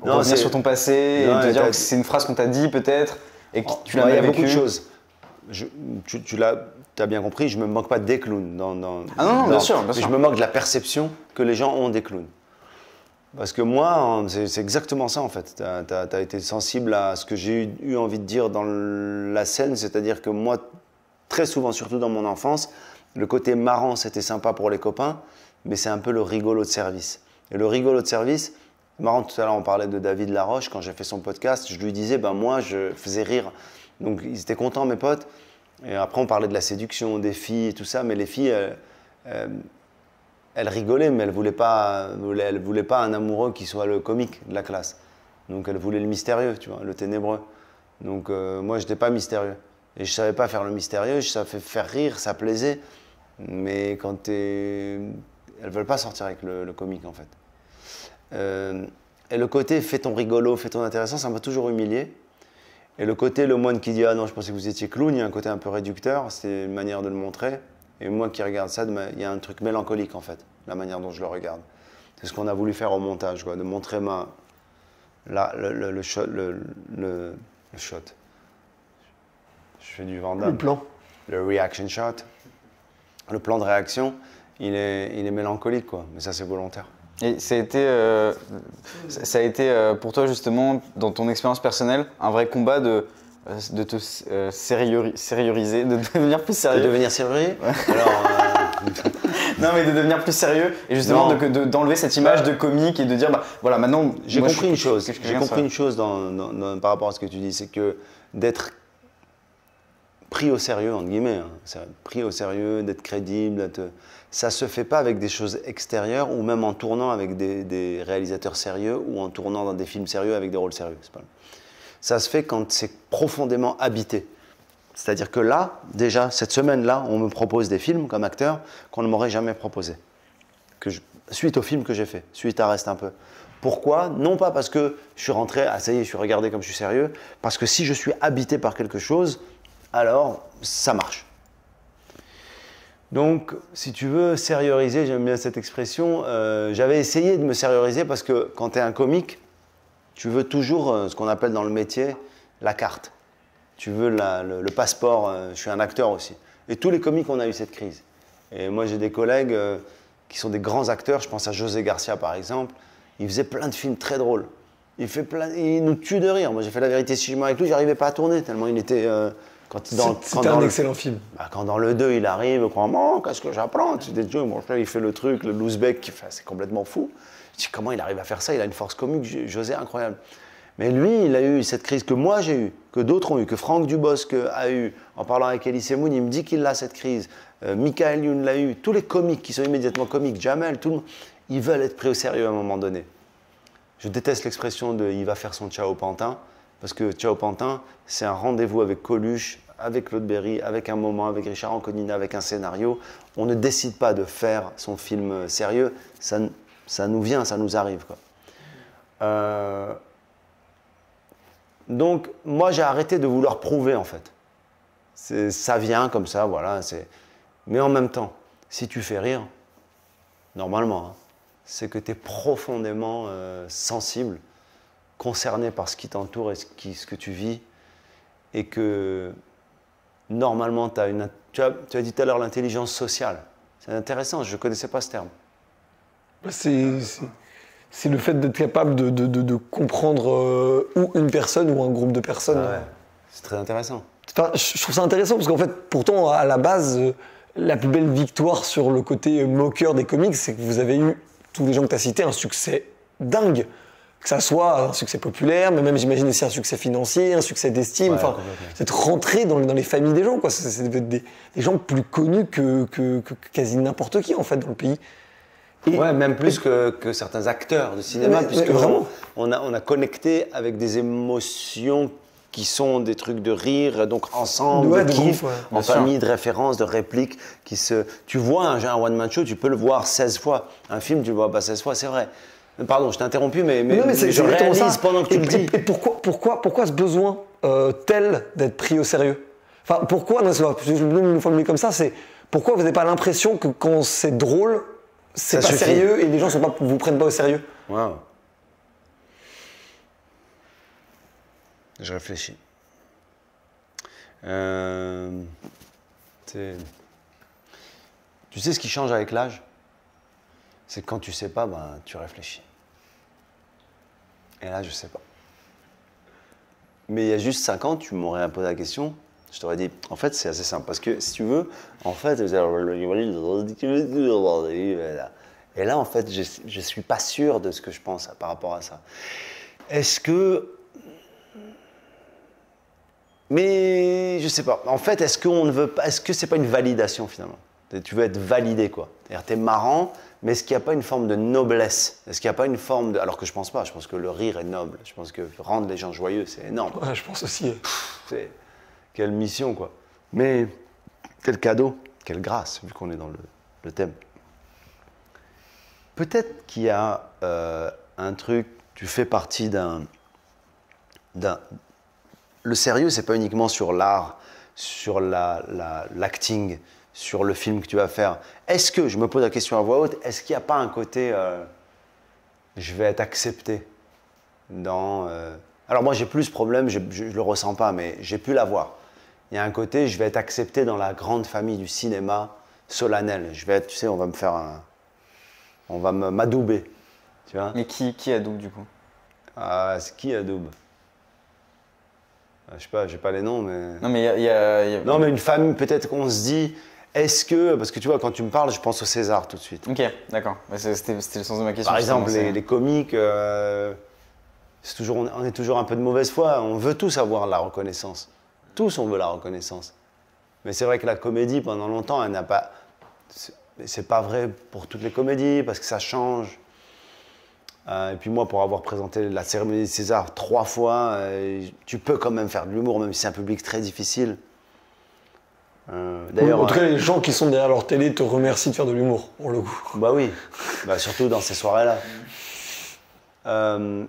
revenir sur ton passé et de dire que c'est une phrase qu'on t'a dit peut-être? Et tu l'as il y a vécu. beaucoup de choses. Tu as bien compris, je ne me moque pas des clowns. Non, bien sûr. Je me moque de la perception que les gens ont des clowns. Parce que moi, c'est exactement ça en fait. Tu as été sensible à ce que j'ai eu envie de dire dans la scène, c'est-à-dire que moi, très souvent, surtout dans mon enfance, le côté marrant, c'était sympa pour les copains, mais c'est un peu le rigolo de service. Et le rigolo de service, marrant, tout à l'heure on parlait de David Laroche, quand j'ai fait son podcast, je lui disais, moi je faisais rire. Donc ils étaient contents mes potes. Et après on parlait de la séduction, des filles et tout ça, mais les filles, elles rigolaient, mais elles ne voulaient pas un amoureux qui soit le comique de la classe. Donc elles voulaient le mystérieux, tu vois, le ténébreux. Donc moi je n'étais pas mystérieux. Et je ne savais pas faire le mystérieux, je savais faire rire, ça plaisait. Mais quand elles ne veulent pas sortir avec le comique en fait. Et le côté fais ton rigolo, fais ton intéressant, ça m'a toujours humilié. Et le côté le moine qui dit ah non, je pensais que vous étiez clown, il y a un côté un peu réducteur, c'est une manière de le montrer. Et moi qui regarde ça, il y a un truc mélancolique en fait, la manière dont je le regarde. C'est ce qu'on a voulu faire au montage, quoi, de montrer le shot. Je fais du Van Damme. Le plan. Le reaction shot. Le plan de réaction, il est mélancolique, quoi, mais ça c'est volontaire. Et ça a été pour toi justement, dans ton expérience personnelle, un vrai combat de te sérioriser, de devenir plus sérieux. De devenir sérieux ouais. Alors, non mais de devenir plus sérieux et justement d'enlever cette image de comique et de dire voilà maintenant j'ai compris une chose. J'ai compris une chose par rapport à ce que tu dis, c'est que d'être pris au sérieux, entre guillemets, pris au sérieux, d'être crédible, ça se fait pas avec des choses extérieures ou même en tournant avec des réalisateurs sérieux ou en tournant dans des films sérieux avec des rôles sérieux. Ça se fait quand c'est profondément habité. C'est-à-dire que là, déjà, cette semaine-là, on me propose des films comme acteur qu'on ne m'aurait jamais proposé. Suite au film que j'ai fait, suite à Reste un peu. Pourquoi? Non pas parce que je suis rentré, ah ça y est, je suis regardé comme je suis sérieux, parce que si je suis habité par quelque chose, alors ça marche. Donc, si tu veux, sérioriser, j'aime bien cette expression, j'avais essayé de me sérioriser parce que quand tu es un comique, tu veux toujours ce qu'on appelle dans le métier la carte. Tu veux le passeport, je suis un acteur aussi. Et tous les comiques, on a eu cette crise. Et moi, j'ai des collègues qui sont des grands acteurs, je pense à José Garcia par exemple, il faisait plein de films très drôles. Il nous tue de rire. Moi, j'ai fait La Vérité si je mens avec lui, j'arrivais pas à tourner tellement il était... C'était un excellent film. Quand dans le 2, il arrive, qu'est-ce que j'apprends? Il fait le truc, le loose-bec, c'est complètement fou. Je dis, comment il arrive à faire ça? Il a une force comique, José, incroyable. Mais lui, il a eu cette crise que moi j'ai eue, que d'autres ont eu, que Franck Dubosc a eu. En parlant avec Elie Semoun, il me dit qu'il a cette crise. Michael Youn l'a eu. Tous les comiques qui sont immédiatement comiques, Jamel, tout le monde, ils veulent être pris au sérieux à un moment donné. Je déteste l'expression de « il va faire son Ciao Pantin », parce que Ciao Pantin, c'est un rendez-vous avec Coluche, avec Claude Berry, avec un moment, avec Richard Anconina, avec un scénario. On ne décide pas de faire son film sérieux, ça nous vient, ça nous arrive, quoi. Donc, moi, j'ai arrêté de vouloir prouver, en fait. Ça vient comme ça, voilà. Mais en même temps, si tu fais rire, normalement, hein, c'est que tu es profondément sensible, concerné par ce qui t'entoure et ce que tu vis, et que, normalement, tu as dit tout à l'heure l'intelligence sociale. C'est intéressant, je ne connaissais pas ce terme. C'est le fait d'être capable de comprendre ou une personne ou un groupe de personnes. Ah ouais. C'est très intéressant. Enfin, je trouve ça intéressant parce qu'en fait, pourtant, à la base, la plus belle victoire sur le côté moqueur des comics, c'est que vous avez eu, tous les gens que tu as cités, un succès dingue. Que ça soit un succès populaire, mais même j'imagine aussi un succès financier, un succès d'estime. Enfin, c'est rentré dans les familles des gens, quoi. C'est des gens plus connus que quasi n'importe qui, en fait, dans le pays. Ouais, même plus que certains acteurs de cinéma, puisque vraiment, on a connecté avec des émotions qui sont des trucs de rire, donc ensemble, de kiff, en famille, de références, de répliques. Tu vois un one-man show, tu peux le voir 16 fois. Un film, tu le vois pas 16 fois, c'est vrai. Pardon, je t'ai interrompu, mais je réalise pendant que tu le dis. Et pourquoi ce besoin tel d'être pris au sérieux? Enfin, pourquoi, je vais me formuler comme ça, c'est pourquoi vous n'avez pas l'impression que quand c'est drôle, c'est pas sérieux et les gens vous prennent pas au sérieux? Wow. Je réfléchis. Tu sais ce qui change avec l'âge? C'est que quand tu sais pas, tu réfléchis. Et là, je sais pas. Mais il y a juste 5 ans, tu m'aurais posé la question, je t'aurais dit, en fait, c'est assez simple. Parce que, si tu veux, en fait, et là, en fait, je suis pas sûr de ce que je pense par rapport à ça. Est-ce que... Mais je sais pas. En fait, est-ce que c'est pas une validation finalement? Tu veux être validé, quoi. C'est-à-dire, t'es marrant, mais est-ce qu'il n'y a pas une forme de noblesse? Est-ce qu'il n'y a pas une forme de... Alors que je pense pas. Je pense que le rire est noble. Je pense que rendre les gens joyeux, c'est énorme. Ouais, je pense aussi. Quelle mission, quoi. Mais quel cadeau, quelle grâce, vu qu'on est dans le thème. Peut-être qu'il y a un truc, tu fais partie d'un... Le sérieux, c'est pas uniquement sur l'art, sur l'acting, sur le film que tu vas faire. Est-ce que, je me pose la question à voix haute, est-ce qu'il n'y a pas un côté je vais être accepté dans... Alors moi j'ai plus ce problème, je le ressens pas, mais j'ai pu l'avoir. Il y a un côté, je vais être accepté dans la grande famille du cinéma solennel. Je vais être, tu sais, on va me faire on va m'adouber, tu vois. Mais qui adoube du coup? C'est qui adoube? Je sais pas, j'ai pas les noms, mais... Non, mais il y a... Non, mais une famille, peut-être qu'on se dit, est-ce que... Parce que tu vois, quand tu me parles, je pense au César tout de suite. Ok, d'accord. C'était le sens de ma question. Par exemple, les comiques, on est toujours un peu de mauvaise foi. On veut tous avoir la reconnaissance. Tous, on veut la reconnaissance. Mais c'est vrai que la comédie, pendant longtemps, elle n'a pas... C'est pas vrai pour toutes les comédies, parce que ça change. Et puis moi, pour avoir présenté la cérémonie des Césars 3 fois, tu peux quand même faire de l'humour, même si c'est un public très difficile. D'ailleurs, en tout cas, les gens qui sont derrière leur télé te remercient de faire de l'humour, pour le coup. Bah oui, bah, surtout dans ces soirées-là. Un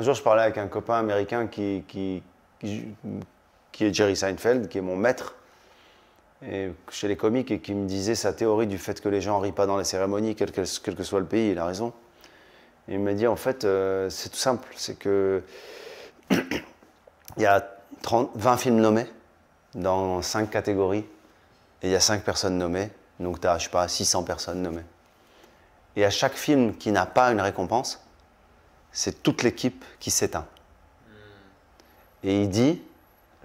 jour, je parlais avec un copain américain qui est Jerry Seinfeld, qui est mon maître et chez les comiques, et qui me disait sa théorie du fait que les gens ne rient pas dans les cérémonies, quel que soit le pays. Il a raison. Et il m'a dit, en fait, c'est tout simple, c'est que il y a 20 films nommés dans 5 catégories, et il y a 5 personnes nommées, donc tu as, je sais pas, 600 personnes nommées. Et à chaque film qui n'a pas une récompense, c'est toute l'équipe qui s'éteint. Et il dit,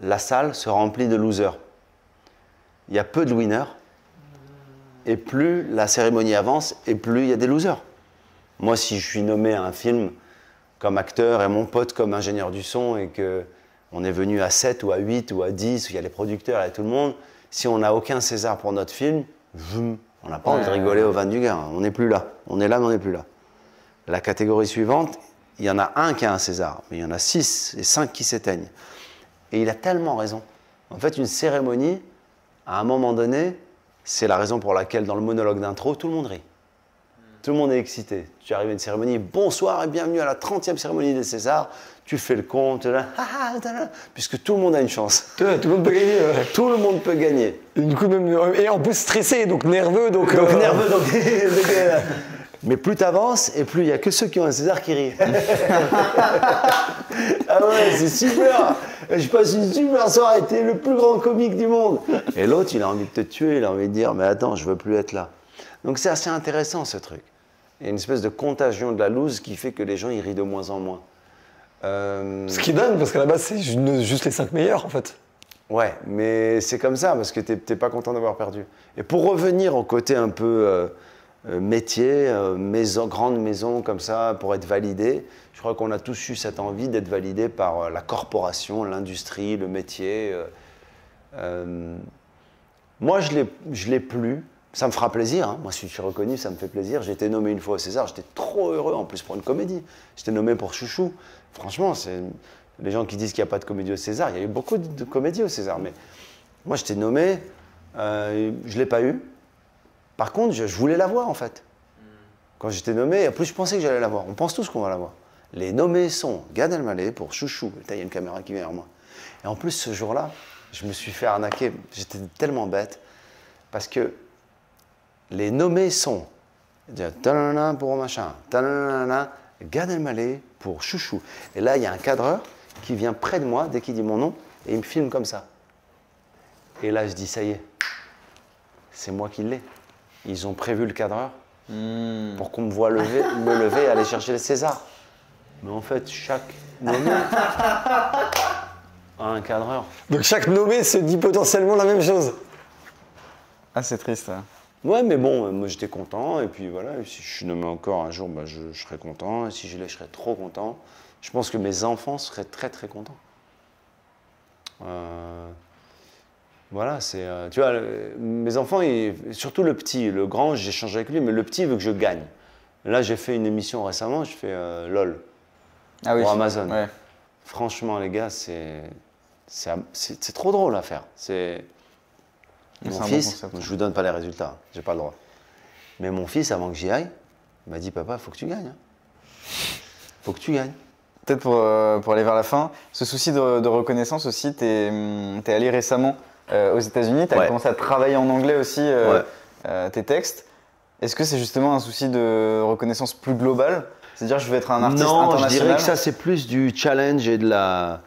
la salle se remplit de losers. Il y a peu de winners, et plus la cérémonie avance, et plus il y a des losers. Moi, si je suis nommé à un film comme acteur et mon pote comme ingénieur du son, et qu'on est venu à 7 ou à 8 ou à 10, où il y a les producteurs et tout le monde, si on n'a aucun César pour notre film, on n'a pas envie de rigoler au vin du gars. On n'est plus là. On est là, mais on n'est plus là. La catégorie suivante, il y en a un qui a un César, mais il y en a 6 et 5 qui s'éteignent. Et il a tellement raison. En fait, une cérémonie, à un moment donné, c'est la raison pour laquelle, dans le monologue d'intro, tout le monde rit. Tout le monde est excité. Tu arrives à une cérémonie, bonsoir et bienvenue à la 30e cérémonie des Césars. Tu fais le compte, là, puisque tout le monde a une chance. Tout le monde peut gagner. Tout le monde peut gagner. Et du coup, et en plus stressé, donc nerveux. Donc nerveux, mais plus tu avances, et plus il n'y a que ceux qui ont un César qui rient. Ah ouais, c'est super. Je passe une super soirée, t'es le plus grand comique du monde. Et l'autre, il a envie de te tuer, il a envie de dire, mais attends, je veux plus être là. Donc c'est assez intéressant ce truc. Il y a une espèce de contagion de la loose qui fait que les gens ils rient de moins en moins. Ce qui est dingue, parce qu'à la base, c'est juste les 5 meilleurs, en fait. Ouais, mais c'est comme ça, parce que t'es pas content d'avoir perdu. Et pour revenir au côté un peu métier, grande maison comme ça, pour être validé, je crois qu'on a tous eu cette envie d'être validé par la corporation, l'industrie, le métier. Moi, je l'ai plus. Ça me fera plaisir, hein. Moi si je suis reconnu, ça me fait plaisir. J'ai été nommé une fois au César, j'étais trop heureux en plus pour une comédie. J'étais nommé pour Chouchou. Franchement, c'est les gens qui disent qu'il n'y a pas de comédie au César, il y a eu beaucoup de comédies au César, mais moi j'étais nommé, je ne l'ai pas eu. Par contre, je voulais l'avoir en fait. Quand j'étais nommé, en plus je pensais que j'allais l'avoir. On pense tous qu'on va l'avoir. Les nommés sont Gad Elmaleh pour Chouchou. Il y a une caméra qui vient vers moi. Et en plus ce jour-là, je me suis fait arnaquer. J'étais tellement bête parce que les nommés sont tanana pour machin, tanana, Gad Elmaleh pour Chouchou. Et là, il y a un cadreur qui vient près de moi dès qu'il dit mon nom et il me filme comme ça. Et là, je dis, ça y est, c'est moi qui l'ai. Ils ont prévu le cadreur pour qu'on me voit me lever et aller chercher le César. Mais en fait, chaque nommé a un cadreur. Donc chaque nommé se dit potentiellement la même chose. Ah, c'est triste. Hein. Ouais, mais bon, moi j'étais content, et puis voilà, si je suis nommé encore un jour, bah, je serai content, et si je l'ai, je serai trop content. Je pense que mes enfants seraient très très contents. Voilà, c'est. Tu vois, mes enfants, surtout le petit, le grand, j'échange avec lui, mais le petit veut que je gagne. Là, j'ai fait une émission récemment, je fais LOL pour Amazon. Ouais. Franchement, les gars, c'est trop drôle à faire. Mon fils, je ne vous donne pas les résultats, j'ai pas le droit. Mais mon fils, avant que j'y aille, il m'a dit, papa, il faut que tu gagnes. Faut que tu gagnes. Peut-être pour aller vers la fin, ce souci de reconnaissance aussi, tu es allé récemment aux États-Unis, tu as commencé à travailler en anglais aussi, tes textes. Est-ce que c'est justement un souci de reconnaissance plus globale? C'est-à-dire je veux être un artiste international? Non, je dirais que ça c'est plus du challenge et de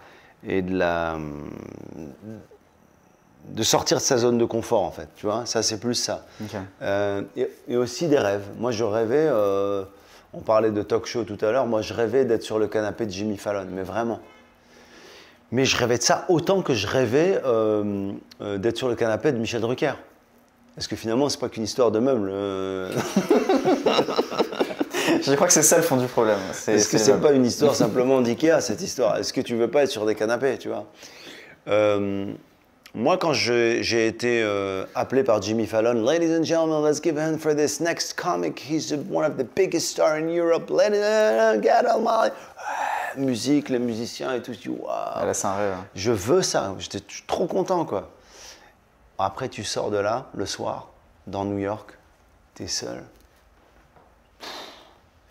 sortir de sa zone de confort en fait, tu vois, ça c'est plus ça. Okay. Et aussi des rêves. Moi je rêvais, on parlait de talk show tout à l'heure, moi je rêvais d'être sur le canapé de Jimmy Fallon, mais vraiment. Mais je rêvais de ça autant que je rêvais d'être sur le canapé de Michel Drucker. Parce que finalement c'est pas qu'une histoire de meubles. Je crois que c'est ça le fond du problème. Est-ce que c'est pas une histoire simplement d'IKEA cette histoire? Est-ce que tu veux pas être sur des canapés, tu vois? Moi, quand j'ai été appelé par Jimmy Fallon, Ladies and gentlemen, let's give a hand for this next comic. He's one of the biggest stars in Europe. Gad Elmaleh. musique, les musiciens et tout. Je dis, waouh, Là, c'est un rêve. je veux ça. Je suis trop content, quoi. Après, tu sors de là, le soir, dans New York, t'es seul.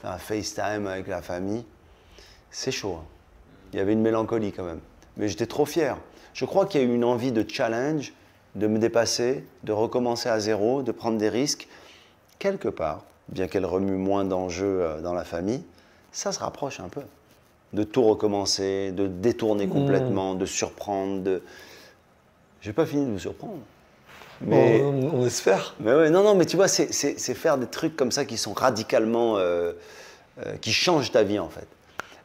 Fais un FaceTime avec la famille. C'est chaud. Hein. Il y avait une mélancolie quand même. Mais j'étais trop fier. Je crois qu'il y a eu une envie de challenge, de me dépasser, de recommencer à zéro, de prendre des risques. Quelque part, bien qu'elle remue moins d'enjeux dans la famille, ça se rapproche un peu. De tout recommencer, de détourner complètement, de surprendre. J'ai pas fini de vous surprendre. Mais... On espère. Mais ouais, non, mais tu vois, c'est faire des trucs comme ça qui sont radicalement... qui changent ta vie, en fait.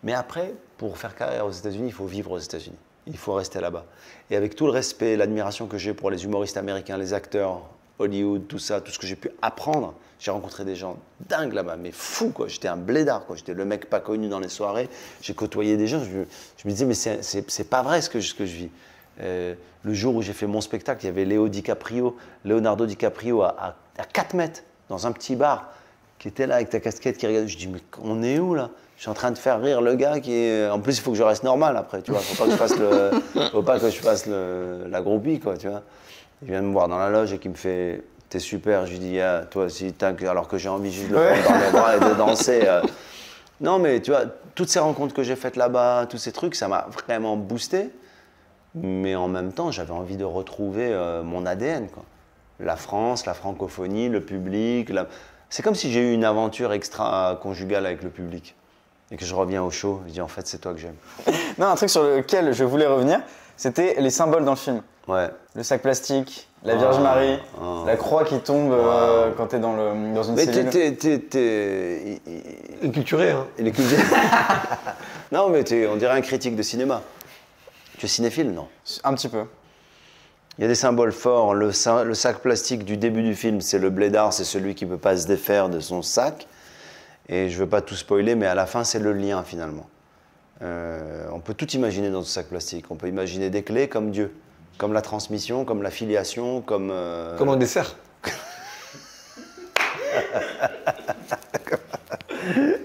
Mais après, pour faire carrière aux États-Unis, il faut vivre aux États-Unis. Il faut rester là-bas. Et avec tout le respect, l'admiration que j'ai pour les humoristes américains, les acteurs, Hollywood, tout ça, tout ce que j'ai pu apprendre, j'ai rencontré des gens dingues là-bas, mais fous, quoi. J'étais un blédard, quoi. J'étais le mec pas connu dans les soirées. J'ai côtoyé des gens. Je me disais, mais c'est pas vrai ce que je vis. Le jour où j'ai fait mon spectacle, il y avait Leonardo DiCaprio à 4 mètres, dans un petit bar, qui était là avec ta casquette, qui regardait. Je dis, mais on est où là? Je suis en train de faire rire le gars qui est... En plus, il faut que je reste normal après, tu vois. Faut pas que je fasse la groupie, quoi, tu vois. Il vient me voir dans la loge et qui me fait, t'es super. Je lui dis, ah, toi aussi, alors que j'ai envie juste de le prendre dans mes bras et de danser. Non, mais tu vois, toutes ces rencontres que j'ai faites là-bas, tous ces trucs, ça m'a vraiment boosté. Mais en même temps, j'avais envie de retrouver mon ADN, quoi. La France, la francophonie, le public. C'est comme si j'ai eu une aventure extra-conjugale avec le public. Et que je reviens au show, je dis en fait c'est toi que j'aime. Non, un truc sur lequel je voulais revenir, c'était les symboles dans le film. Ouais. Le sac plastique, la Vierge Marie, la croix qui tombe quand t'es dans une cellule. Mais Il est culturé, hein. Il est culturé. Non, mais on dirait un critique de cinéma. Tu es cinéphile, non? Un petit peu. Il y a des symboles forts. Le sac plastique du début du film, c'est le blédard, c'est celui qui ne peut pas se défaire de son sac. Et je ne veux pas tout spoiler, mais à la fin, c'est le lien finalement. On peut tout imaginer dans ce sac plastique. On peut imaginer des clés comme Dieu, comme la transmission, comme la filiation, comme... Comme un dessert.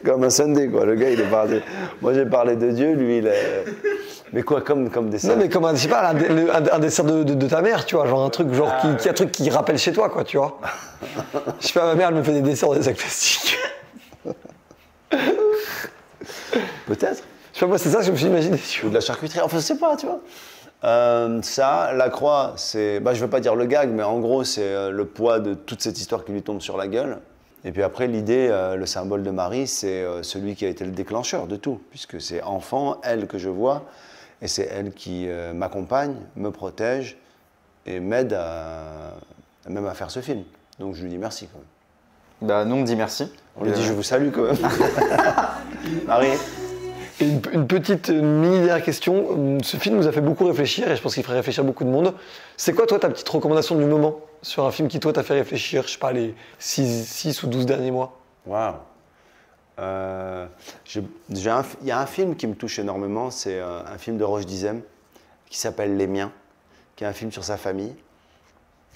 Comme un Sunday, quoi. Le gars, il est parti. Moi, j'ai parlé de Dieu, lui, il est... Mais quoi, comme dessert? Non, mais comme je sais pas, un dessert de ta mère, tu vois, genre un truc qui rappelle chez toi, quoi, tu vois. Je sais pas, ma mère, elle me fait des desserts dans des sacs plastiques. Peut-être. Je sais pas, moi, c'est ça que je me suis imaginé. Ou de la charcuterie, enfin, je sais pas, tu vois. Ça, la croix, c'est... je veux pas dire le gag, mais en gros, c'est le poids de toute cette histoire qui lui tombe sur la gueule. Et puis après, l'idée, le symbole de Marie, c'est celui qui a été le déclencheur de tout, puisque c'est enfant, elle que je vois, et c'est elle qui m'accompagne, me protège et m'aide même à faire ce film. Donc je lui dis merci quand même. Bah nous on me dit merci. On lui dit je vous salue quand même. Marie. Et une petite mini-dernière question. Ce film nous a fait beaucoup réfléchir et je pense qu'il ferait réfléchir beaucoup de monde. C'est quoi toi ta petite recommandation du moment sur un film qui toi t'a fait réfléchir, je sais pas, les 6 ou 12 derniers mois? Waouh. Il y a un film qui me touche énormément, c'est un film de Roche Dizem qui s'appelle Les Miens, qui est un film sur sa famille.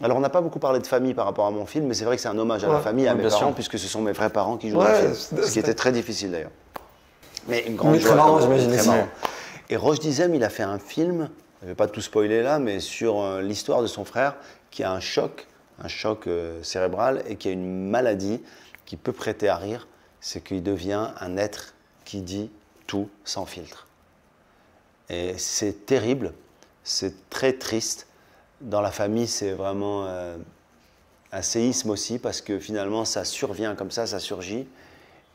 Alors on n'a pas beaucoup parlé de famille par rapport à mon film, mais c'est vrai que c'est un hommage à la famille, à mes parents, puisque ce sont mes vrais parents qui jouent dans le film, ce qui était très difficile d'ailleurs. Mais une grande joie. Très marrant, j'imagine. Et Roche Dizem, il a fait un film, je ne vais pas tout spoiler là, mais sur l'histoire de son frère qui a un choc cérébral et qui a une maladie qui peut prêter à rire, c'est qu'il devient un être qui dit tout sans filtre. Et c'est terrible, c'est très triste. Dans la famille, c'est vraiment un séisme aussi, parce que finalement, ça survient comme ça surgit.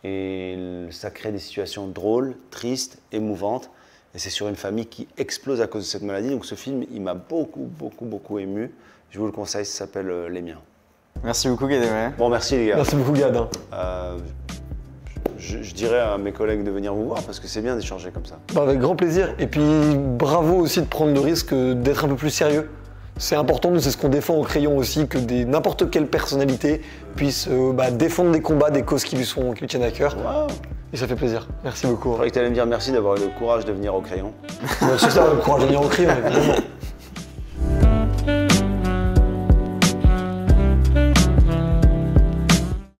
Et ça crée des situations drôles, tristes, émouvantes. Et c'est sur une famille qui explose à cause de cette maladie. Donc ce film, il m'a beaucoup ému. Je vous le conseille, ça s'appelle Les Miens. Merci beaucoup, Gad Elmaleh. Bon, merci les gars. Merci beaucoup, Gad. Je dirais à mes collègues de venir vous voir, parce que c'est bien d'échanger comme ça. Avec grand plaisir. Et puis bravo aussi de prendre le risque d'être un peu plus sérieux. C'est important, nous c'est ce qu'on défend au Crayon aussi, que n'importe quelle personnalité puisse défendre des combats, des causes qui lui tiennent à cœur. Wow. Et ça fait plaisir. Merci beaucoup. Je croyais que tu allais me dire merci d'avoir eu le courage de venir au Crayon. C'est ça, le courage de venir au Crayon, évidemment.